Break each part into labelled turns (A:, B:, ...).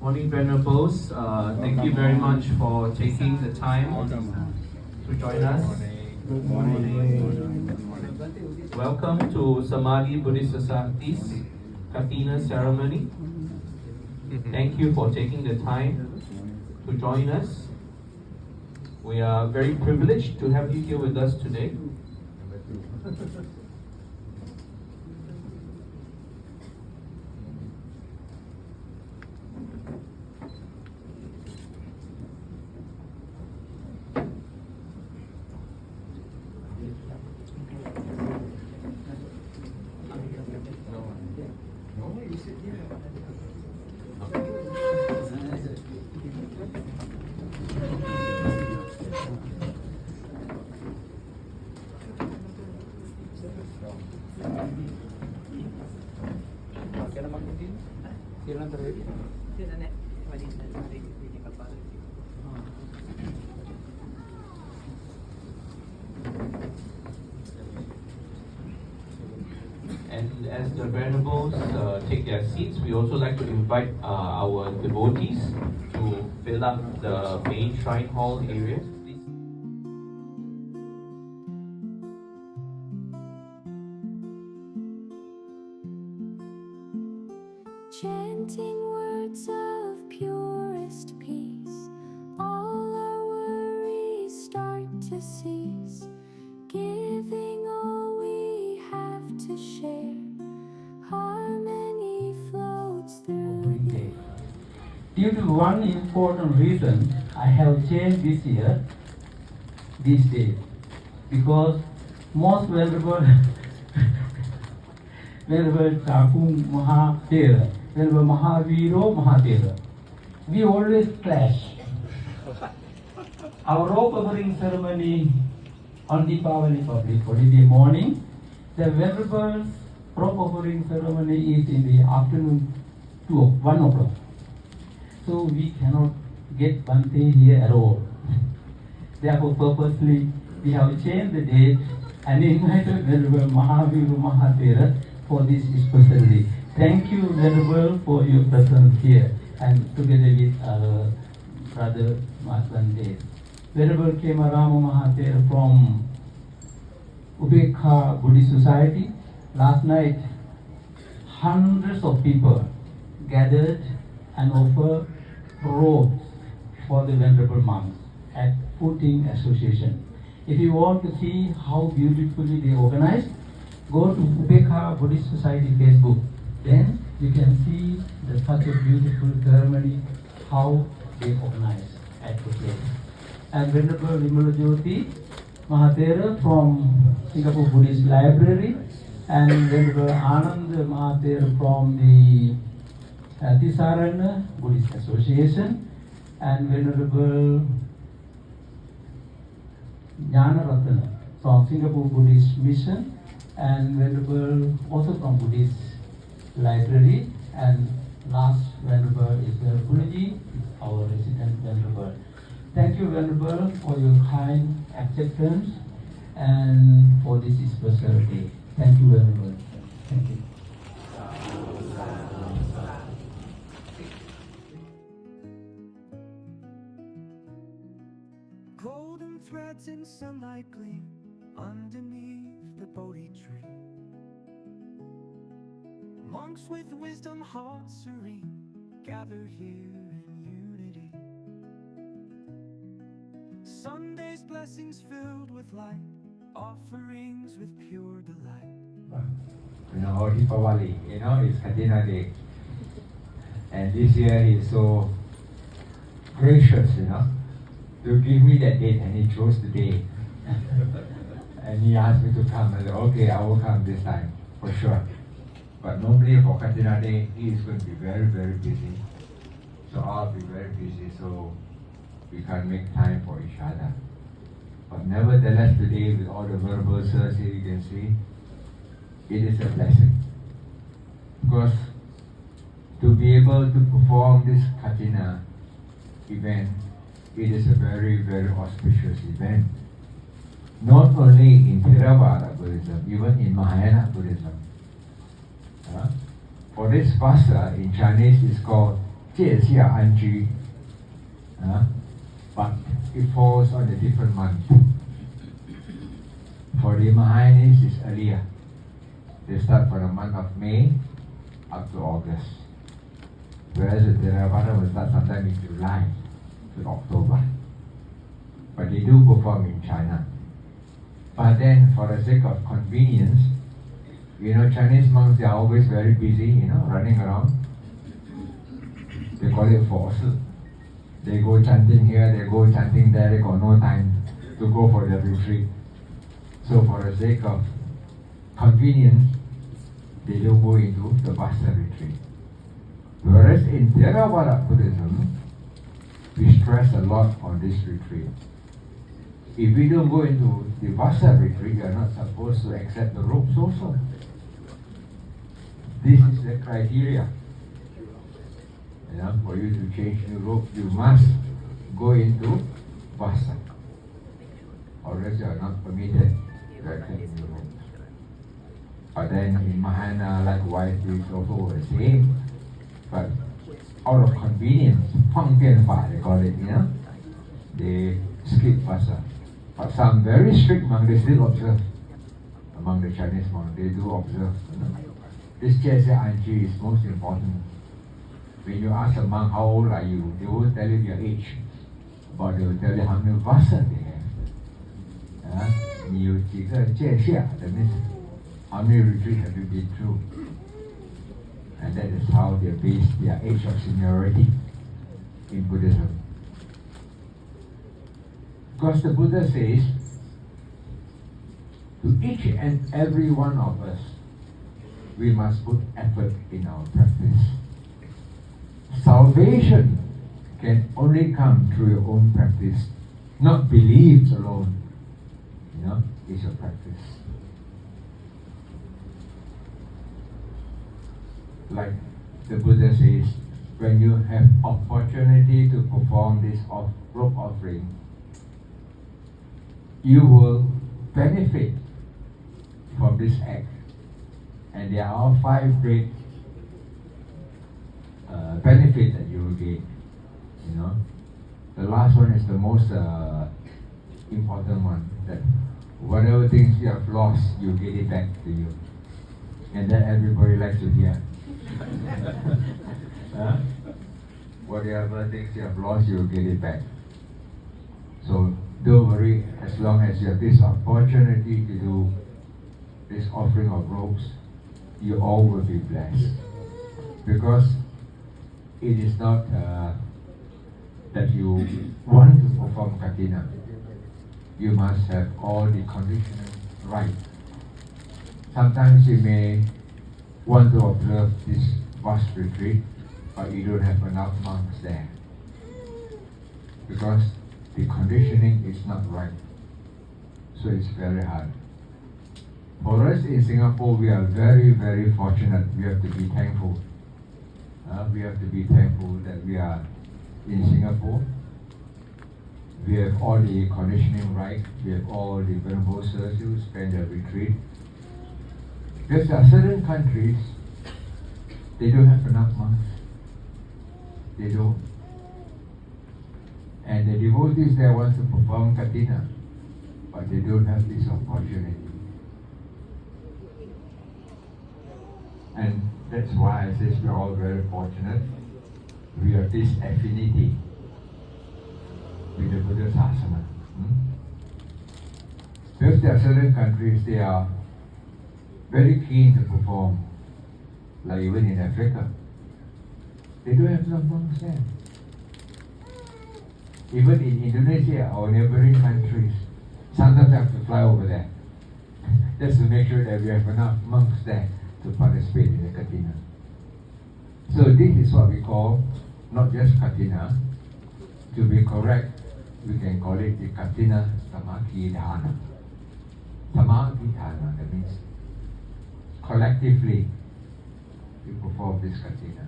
A: Morning, Venerables. Thank you very much for taking the time to join us.
B: Good morning.
A: Welcome to Samadhi Buddhist Society's Kathina ceremony. Thank you for taking the time to join us. We are very privileged to have you here with us today. And as the Venerables take their seats, we also like to invite our devotees to fill up the main shrine hall area.
C: Chanting words of purest peace, all our worries start to cease, giving all we have to share, harmony floats through the air.
B: Due to one important reason, I have changed this year, this day, because most venerable Thakung Mahatera, Venerable Mahaviro Mahatera, we always clash. Our robe offering ceremony on Deepavali public holiday morning, the Venerable's robe offering ceremony is in the afternoon 1 o'clock. So we cannot get Bhante here at all. Therefore, purposely, we have changed the date and invited Venerable Mahaviro Mahatera for this special day. Thank you, Venerable, for your presence here and together with our brother Masande. Venerable Kemarama Mahatera from Ubekha Buddhist Society. Last night, hundreds of people gathered and offered robes for the Venerable monks at Footing Association. If you want to see how beautifully they organized, go to Ubekha Buddhist Society Facebook. Then you can see such a beautiful ceremony, how they organize at the place. And Venerable Vimalajyoti Mahatera from Singapore Buddhist Library, and Venerable Anand Mahatera from the Tisarana Buddhist Association, and Venerable Jnana Ratana from Singapore Buddhist Mission, and Venerable also from Buddhist Library, and last Venerable is Venerable Guruji, our resident Venerable. Thank you, Venerable, for your kind acceptance and for this special day. Thank you, Venerable. Thank you.
D: Golden threads in sunlight gleam underneath the Bodhi tree. Monks with wisdom, hearts serene, gather here in unity. Sunday's blessings filled with light, offerings with pure delight.
E: Deepavali, it's Kathina Day. And this year he's so gracious, to give me that date, and he chose the day. And he asked me to come. I said, okay, I will come this time, for sure. But normally for Kathina Day, he is going to be very, very busy. So I'll be very busy, so we can't make time for each other. But nevertheless, today, with all the verbal sirs here, you can see, it is a blessing. Because to be able to perform this Kathina event, it is a very, very auspicious event. Not only in Theravada Buddhism, even in Mahayana Buddhism. For this vasa in Chinese is called 界下安居 but it falls on a different month. For the Mahayanis, it's earlier. They start from the month of May up to August. Whereas the Theravada will start sometime in July to October. But they do perform in China. But then, for the sake of convenience, Chinese monks, they are always very busy, running around. They call it force. They go chanting here, they go chanting there, they got no time to go for the retreat. So for the sake of convenience, they don't go into the Vassa retreat. Whereas in Theravada Buddhism, we stress a lot on this retreat. If we don't go into the Vassa retreat, you are not supposed to accept the robes also. This is the criteria. For you to change the robe, you must go into Vassa. Or else you are not permitted to accept the robe. But then in Mahayana, likewise, it is also the same. But out of convenience, 方便法 they call it, they skip Vassa. But some very strict monks, they still observe. Among the Chinese monks, they do observe. This Jie Anji is most important. When you ask a monk, how old are you? They won't tell you your age. But they will tell you how many Vassa they have. That means how many retreats have you been through? And that is how they base their age of seniority in Buddhism. Because the Buddha says, to each and every one of us, we must put effort in our practice. Salvation can only come through your own practice, not beliefs alone. It's your practice. Like the Buddha says, when you have opportunity to perform this robe offering, you will benefit from this act. And there are 5 great benefits that you will gain. The last one is the most important one, that whatever things you have lost, you get it back to you. And that everybody likes to hear. Whatever things you have lost, you will get it back. So don't worry, as long as you have this opportunity to do this offering of robes, you all will be blessed. Because it is not that you want to perform Kathina. You must have all the conditions right. Sometimes you may want to observe this vast retreat, but you don't have enough monks there. Because the conditioning is not right. So it's very hard. For us in Singapore, we are very, very fortunate. We have to be thankful. We have to be thankful that we are in Singapore. We have all the conditioning right. We have all the venerable sirs who spend their retreat. Because there are certain countries, they don't have enough monks. They don't. And the devotees there want to perform Kathina, but they don't have this opportunity. And that's why I say we're all very fortunate. We have this affinity with the Buddhist Asana. Because there are certain countries, they are very keen to perform, like even in Africa. They don't have enough monks there. Even in Indonesia or neighboring countries, sometimes I have to fly over there just to make sure that we have enough monks there to participate in the Kathina. So this is what we call not just Kathina. To be correct, we can call it the Kathina Samadhi Dana. Samadhi Dana, that means collectively we perform this Kathina.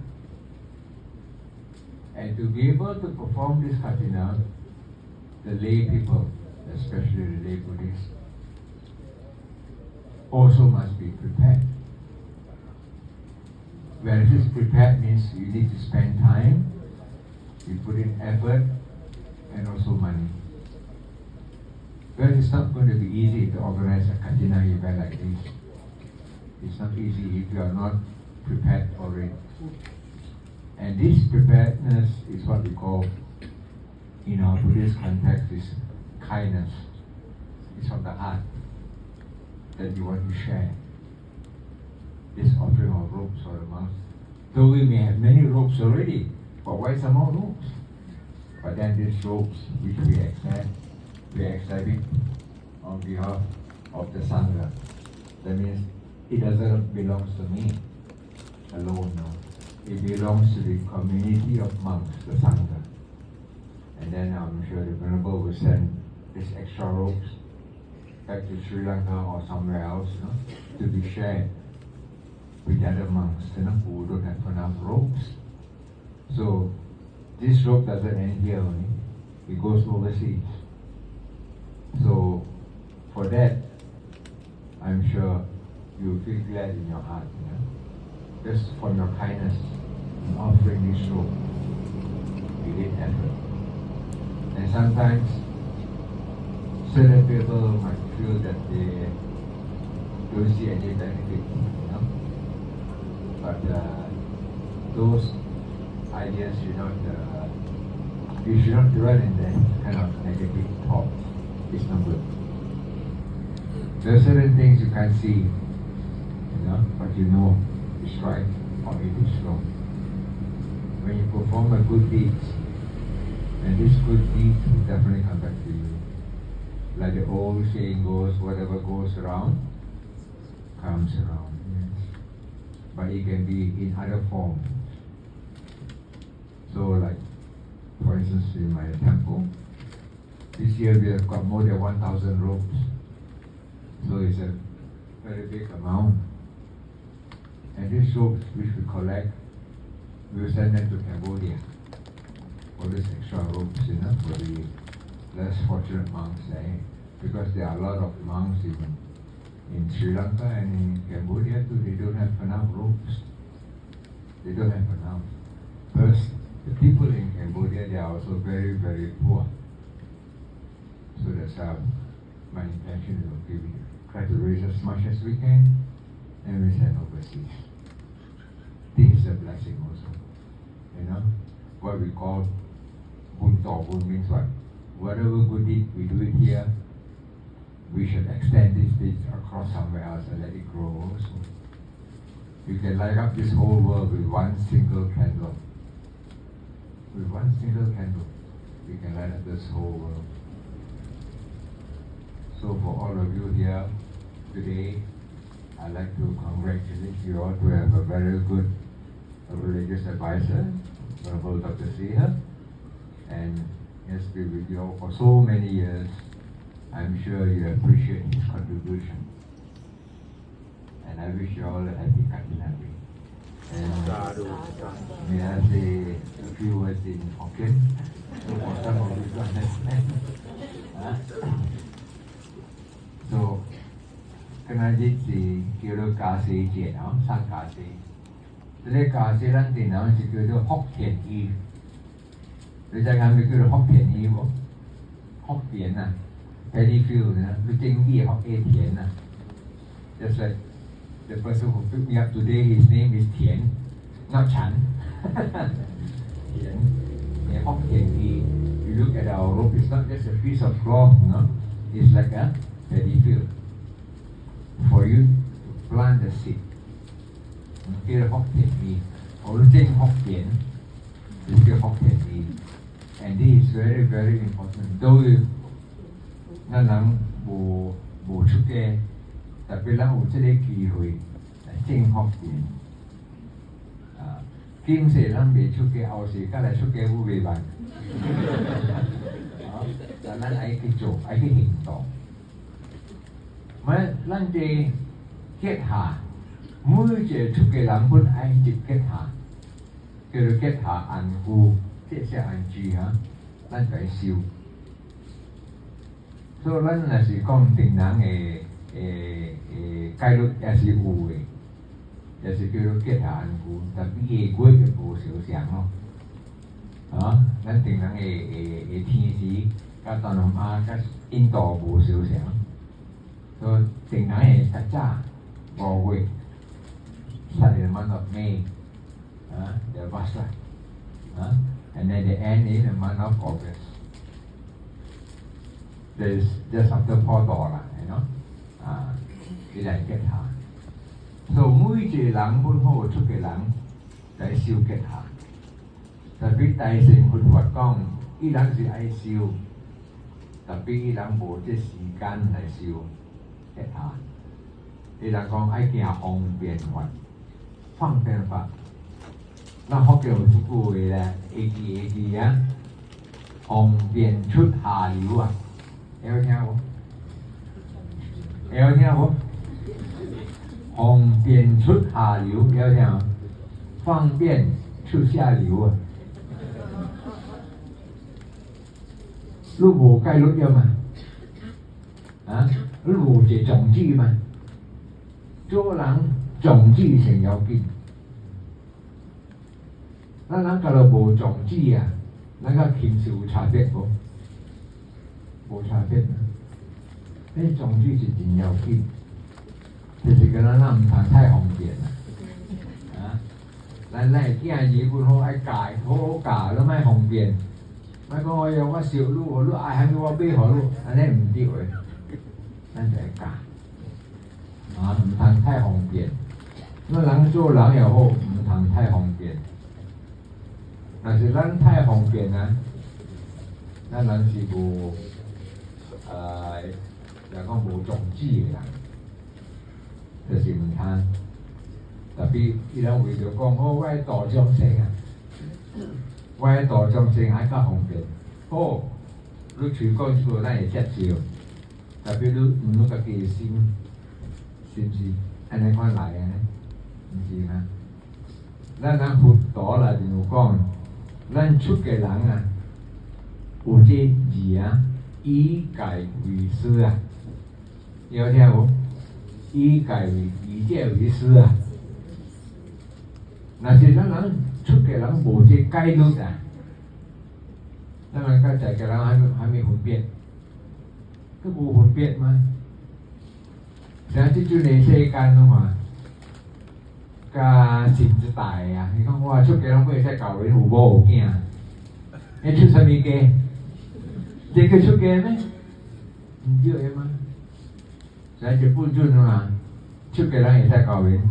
E: And to be able to perform this Kathina, the lay people, especially the lay Buddhists, also must be prepared. Whereas this prepared means you need to spend time, We put in effort and also money. Well, it's not going to be easy to organize a Kathina event like this. It's not easy if you are not prepared already. And this preparedness is what we call, in our Buddhist context, is kindness. It's from the heart that you want to share this offering of robes for the monks. Though we may have many robes already, but why some more robes? But then these robes which we accept it on behalf of the Sangha. That means it doesn't belong to me alone now. It belongs to the community of monks, the Sangha. And then I'm sure the Venerable will send these extra robes back to Sri Lanka or somewhere else, to be shared with other monks, who don't have enough robes. So this robe doesn't end here only, it goes overseas. So for that, I'm sure you feel glad in your heart, just from your kindness in offering this robe. You did effort. And sometimes certain people might feel that they don't see any benefit, But those ideas you should not dwell in that kind of negative thoughts. It's not good. There are certain things you can't see, but it's right or it is wrong. When you perform a good deed, and this good deed will definitely come back to you. Like the old saying goes, whatever goes around, comes around. Yes. But it can be in other forms. So like, for instance, in my temple, this year we have got more than 1,000 robes. So it's a very big amount. And these robes which we collect, we will send them to Cambodia. All these extra robes, for the less fortunate monks there. Because there are a lot of monks in Sri Lanka and in Cambodia too, they don't have enough robes. They don't have enough. First, the people in Cambodia, they are also very, very poor. So that's my intention is to try to raise as much as we can and we send overseas. This is a blessing also. What we call Bun To Bun means what? Whatever good deed we do it here, we should extend this deed across somewhere else and let it grow also. You can light up this whole world with one single candle. With one single candle, we can light up this whole world. So for all of you here today, I'd like to congratulate you all to have a very good religious advisor, Venerable Dr. Siha, and he has been with you all for so many years. I'm sure you appreciate his contribution. And I wish you all a happy Kathina Day. And may I say a few words in Hokkien? For some of you to understand. So, 今日日是叫做假死節生假死。呢假死咱電腦是叫做福田衣。你知啱咪叫做福田衣喎？福田啊 ，paddy field 你正義學嘅田啊。Just like the person who picked me up today, his name is Tian, not Chan. Tian. Hock Tian Yi. You look at our rope, it's not just a piece of cloth, it's like a paddy field. For you to plant the seed. Here Hock Tian Yi. Original Hock Tian is still Hock Tian Yi. And this is very, very important. Though nó nắng bù chút kê, đặc biệt là một cái kỳ hội chính học tiền. Kim sẽ làm bị chút kê, ao sẽ cái là chút kê vô về bạn. Đó là ai cái chỗ, ai cái hình tượng. Mà lần đây kết hạ, mỗi giờ chút kê làm bốn ai chụp kết hạ. Cái rồi kết hạ ăn cu, thế sẽ ăn chi hả? Lần phải siêu. So lần là sự con tình năng cái lúc là sự u là sự kêu kết hạ ăn cu, tapi cái cuối cái bộ sự sáng không? 咱定人的天时，甲东南亚、甲印度无相像，所以定人的较早5月，start in the month of May, the Vasa, and then the end in the month of August. There's just after 破道啦，you know，佢嚟結下。所以每一個人本好出嘅人，就係修結下。特別大乘佛法講，伊人是愛修，特別伊人無這時間來修結下。伊人講愛行方便法，方便法。咱福建有一句話咧，下字啊，方便出下流啊，有聽無？有聽無？方便出下流，有聽無？方便出下流啊！你無戒律了嘛？你無一個宗旨嘛？做人宗旨先要緊。咱假如無宗旨啊，咱甲禽獸有差別無？無差別啊！你宗旨是真要緊，就是講咱唔通太方便啊！咱會囝兒本好愛教，好好教，咱莫方便。莫講我有我少你愛喊我買互你，安尼毋對誒，咱就會教。唔通太方便。那人做人又好，唔通太方便。但是咱太方便啊，咱人是無就講無宗旨嘅人，就是唔通。特別伊人為着講，我愛度眾生啊，我愛度眾生愛較方便。好，你隨講出咱會接受，特別你毋家己嘅心，是毋是？安尼看來安尼，毋是嗎？咱佛陀內面有講，咱出家人啊，有這字啊，以戒為師啊，有聽無？以戒為師啊。若是咱人出家人無這戒律啊，咱人甲在家人還沒分別，佢無分別嗎？像即陣嘅世間的話，甲心之大啊！你講我出家人會使教人有某有囝，你出啥物家？這個出家咩？唔對嘅嘛。所以日本陣嘛，出家人會使教人。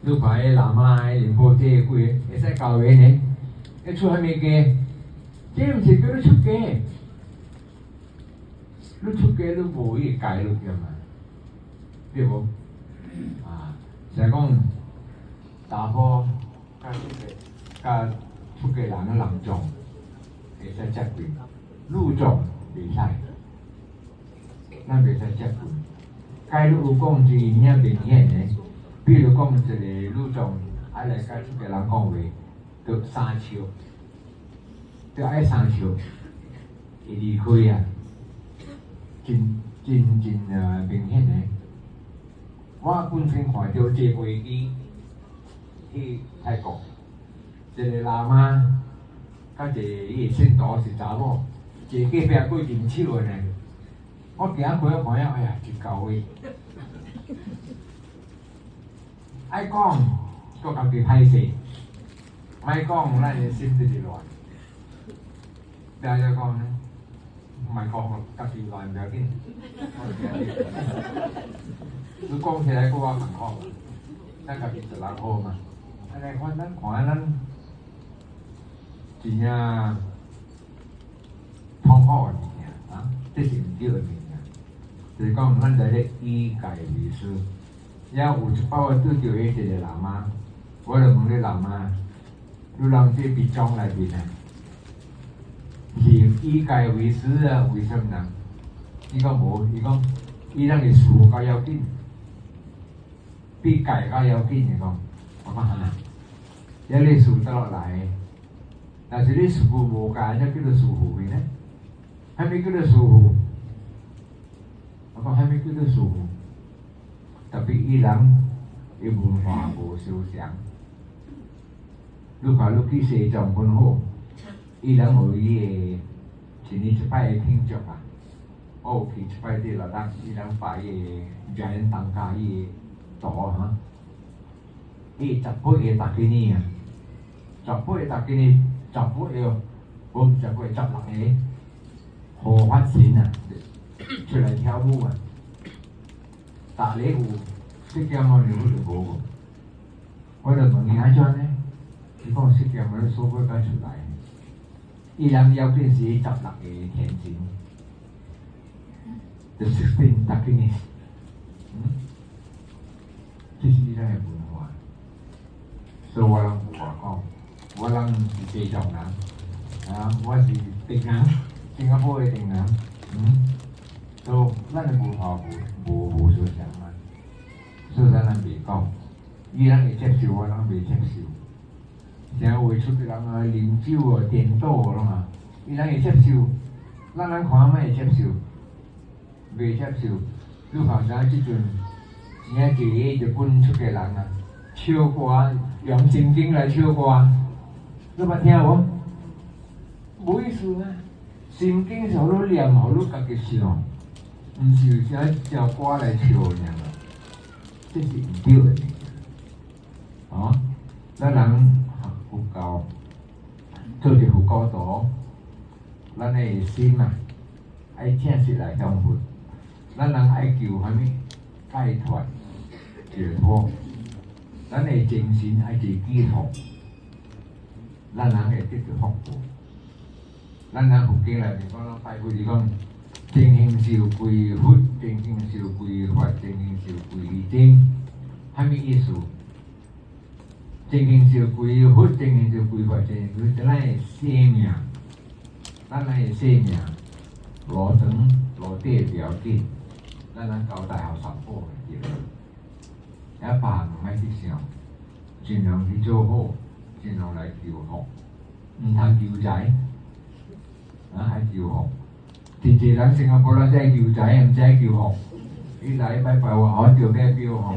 E: 你看迄喇嘛、迄仁波切幾個會使教人呢？你出啥物家？這毋是叫你出家，你出家你無伊戒律嘅嘛？對無？就係講打破甲出家人嘅人眾會使接軌，女眾袂使，咱袂使接軌。戒律有講是影明顯嘅，比如講一個女眾愛來甲出家人講話，着3笑，着愛3笑，會離開啊，真明顯嘅。我本身看到一個飛機去泰國，一個喇嘛，甲一個伊個信徒是查某，一個隔壁過飲酒的呢。我行過看了，哎呀，真夠位。愛講，閣家己歹勢；莫講，咱個心就是亂。邊個講呢？莫講，家己亂唔要緊。你講起來，個我蠻好，咱家己做人好嘛。安尼看咱真正通好嘅物件啊，這是唔對嘅物件。就是講，咱在咧以戒為師。也有一擺我拄着一個喇嘛，我就問你喇嘛，你人這筆帳內面啊，是以戒為師啊？為什麼呢？伊講無，伊講伊人嘅事較要緊。比戒較要緊嘅講，我講嚇，一你事得落來，但是你事無戒，那叫做事負嘅呢？係咪叫做事負？我講係咪叫做事負？特別伊人嘅文化無相像， ลูกค้าลูกที่เสียจอมคนโหอีหลังโอ้ยทีนี้จะไปทิ้งจบอ่ะโอ้คิดจะไปที่ระดับอีหลังไปใจตังกายต่อฮะอีจับพวกตักที่นี่อ่ะจับพวกตักที่นี่จับพวกผมจับพวกจับหลังhồ phát xin à trở lại theo vu à tạ lễ hù sức kéo mọi người được bố quay được mọi người cho đấy thì con sức kéo mọi người số với cái chủ lại y làm giao kiện gì chập lại cái hiện chính the 16 Kathinaที่ที่ได้บุญหัวส่วนวันหัวก็วันที่เจจองน้ำว่าสิติดน้ำสิงคโปร์ติดน้ำตัวนั่นเป็นบุญหัวบุญสุดยอดมันสุดยอดนั่นเป็นก้องยี่นั่นเป็นเจ็บสิววันนั่นเป็นเจ็บสิวเจ้าวิชุดที่เราลิ้นจิ้วเตียนโตลงมายี่นั่นเป็นเจ็บสิวนั่นความไม่เจ็บสิวเป็นเจ็บสิวลูกเขาจะที่จุนเนี่ยจีจะพุ่นชุดเกลังอ่ะ超過用聖經嚟超過你咪聽喎，唔好意思啊！聖經就好多念好多家己想，唔是只隻歌嚟唱嘅，這是唔對嘅。哦，咱人學佛教，做住佛教徒，咱嘅心啊，愛正式嚟當佛，咱人愛求啥物解脫解脫。咱嘅精神係自己學，咱人係積極學過。咱人佛經裏面講，拜佛是講正行少歸佛，正行少歸法，正行少歸正，係咩意思？正行少歸佛，正行少歸法，正行少歸，咱係生命，咱係生命，羅等羅地表見，咱人教大學十科嘅嘢。一般唔係啲想，盡量去做好，盡量嚟教學，唔通叫仔，係教學。直接喺新加坡啦，真係叫仔，唔真係叫學。啲仔拜拜話我叫咩叫學？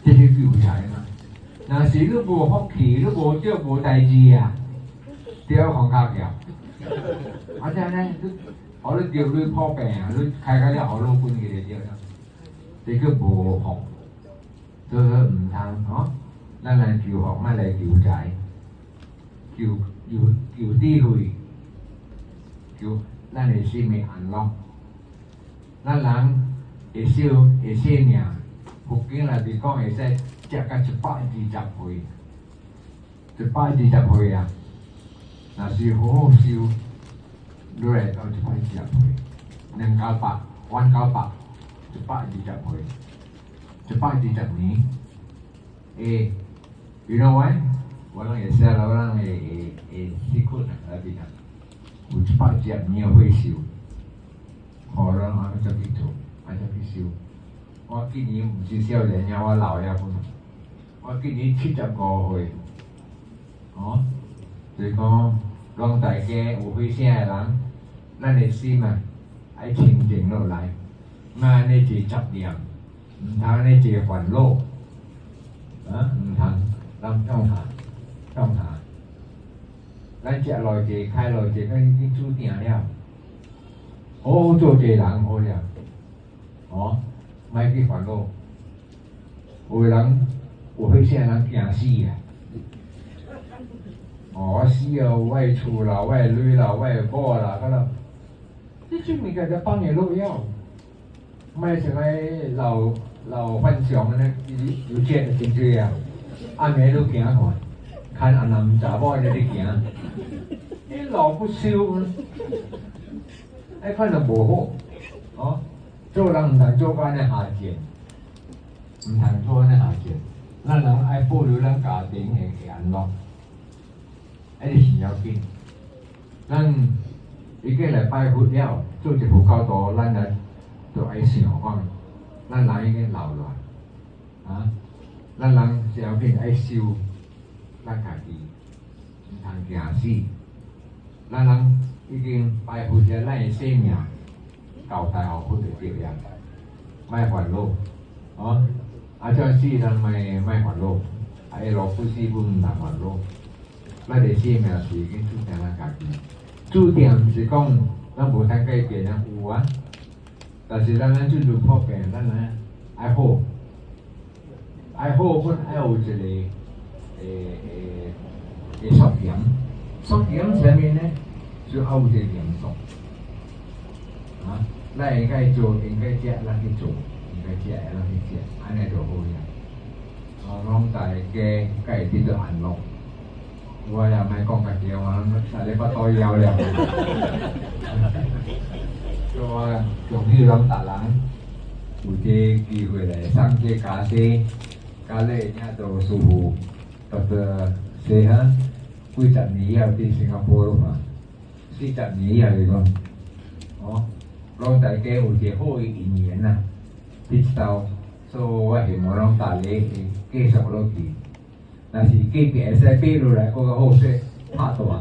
E: 即係叫仔嘛。嗱時都冇學期，都冇即係冇第二啊，點樣學教嘅？我真係咧，我都叫佢破病啊，都睇下啲學老官嘅嘢點樣。你個無學，都唔通嗬？咱嚟叫學，乜嚟叫仔？叫啲去，叫咱嚟生命安樂。咱人會少命，佛經內邊講會使食到120歲，120歲啊！若是好好修，落來到120歲，298，198。120年，you know why？ 我哋也是啦，我哋辛苦啦，喺邊啊？有120年會修，可能我就去做，我就去修。我今年唔是少年呀，我老呀本，我今年75歲，哦，所以講，讓大家有會聲嘅人，咱嘅心啊，愛清靜落來。嘛，你自執念，唔通你自煩惱，啊，唔通，諗當下，咱食來自開來自，咱已經注定了，好好做一個人好了，哦，莫去煩惱，有個人有歲數人驚死啊，哦，我死了，我的厝啦，我的女啦，我的某啦，嗰度，你做咩個就幫你攞藥？唔係成個老幻想咧，有錢就真多啊！暗暝都行看阿男查某喺度行，你老不修，迄款就無好，哦，做人唔通做安尼下賤，唔通做安尼下賤，咱人愛保留咱家庭嘅安樂，迄是要緊。咱已經來拜佛了，做一佛教徒，咱來。就愛想講，咱人已經老了，啊，咱人是要緊愛修咱家己，唔通驚死。咱人已經拜佛者，咱嘅生命交代互佛就對呀，莫煩惱，哦，啊，將死人莫煩惱， ai lo phu si bun na ma lo la de si me la si cái chú tiền là cả cái chú tiền chỉ công nó bố thay cái tiền là u áแต่สิแล้วนั้นจู่ๆพ่อแปลงแล้วนะI hopeคนI hopeจะเลยsóc điểm前面呢就เอา这点送啊那应该做应该接那去做应该接那去接安尼就好呀น้องตายแกใกล้ที่จะอ่านลงว่าอย่าไม่กองกัดเดียวมันอะไรก็ต่อยาวแล้วก็ว่าตรงที่เราตาล้างบุเจกี่เวลาสร้างเจกาเซกาเล่เนี่ยตัวสูบตัวเสียผู้จัดหนีเอาที่สิงคโปร์มาที่จัดหนีอะไรก็อ๋อเราแต่แกบุเจโหอีกเหนียนนะที่เตาโซ่ว่าเห็นมองตาเล่แกสองโลกีน่าสิแกเปลี่ยนเสื้อเปลี่ยนอะไรก็โหเสื้อผ้าตัว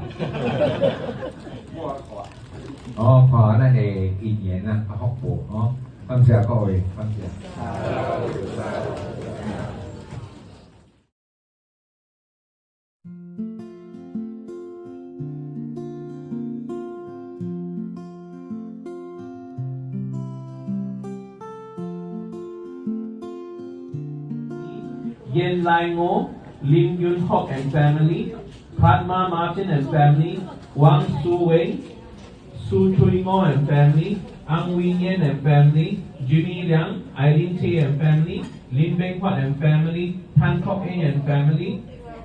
E: อ๋อขอนั่นเองอีเหนียนนะพระฮอกโบอ๋อคำเสียก็โอ้ยคำเสีย
A: Yen Lai Ngo, Lim Yun Hock and family, Padma Martin and family, Wang Su Wei, Su Chui Ngo and family, Ang Wee Yen and family, Jimmy Liang, Eileen Tay and family, Lin Beng Huat and family, Tan Kok Eng and family,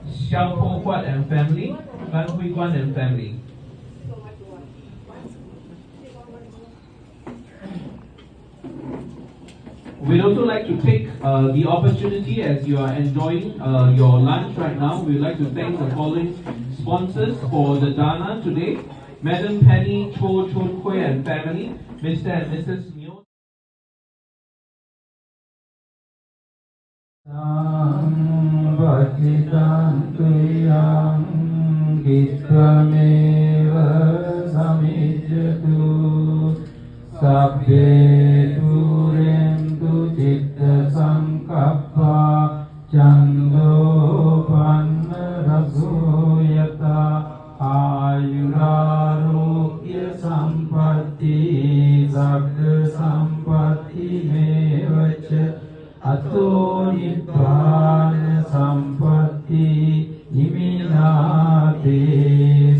A: Xiao Po Huat and family, Ban Hui Guan and family. We'd also like to take the opportunity as you are enjoying your lunch right now. We'd like to thank the following sponsors for the Dana today. Madam Penny Cho Chun Hui and family, Mr. and Mrs. Neo.
B: Citta sankappa chando panna rasuyata ayurarokya sampatti sagga sampatti mevacha ato nibbana sampatti iminate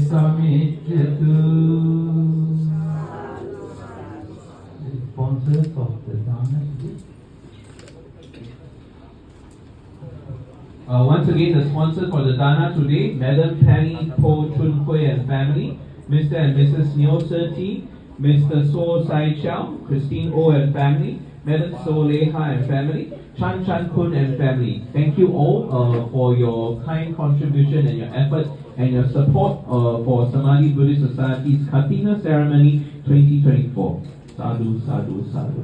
B: samicchatu. Sponsors of the Dana.
A: Once again, the sponsors for the Dana today, Madam Penny Po Chun Hui and family, Mr. and Mrs. Neo Serti, Mr. So Sai Chow, Christine O and family, Madam So Leha and family, Chan Chan Kun and family. Thank you all for your kind contribution and your effort and your support for Samadhi Buddhist Society's Kathina ceremony 2024. Sadhu, sadhu, sadhu.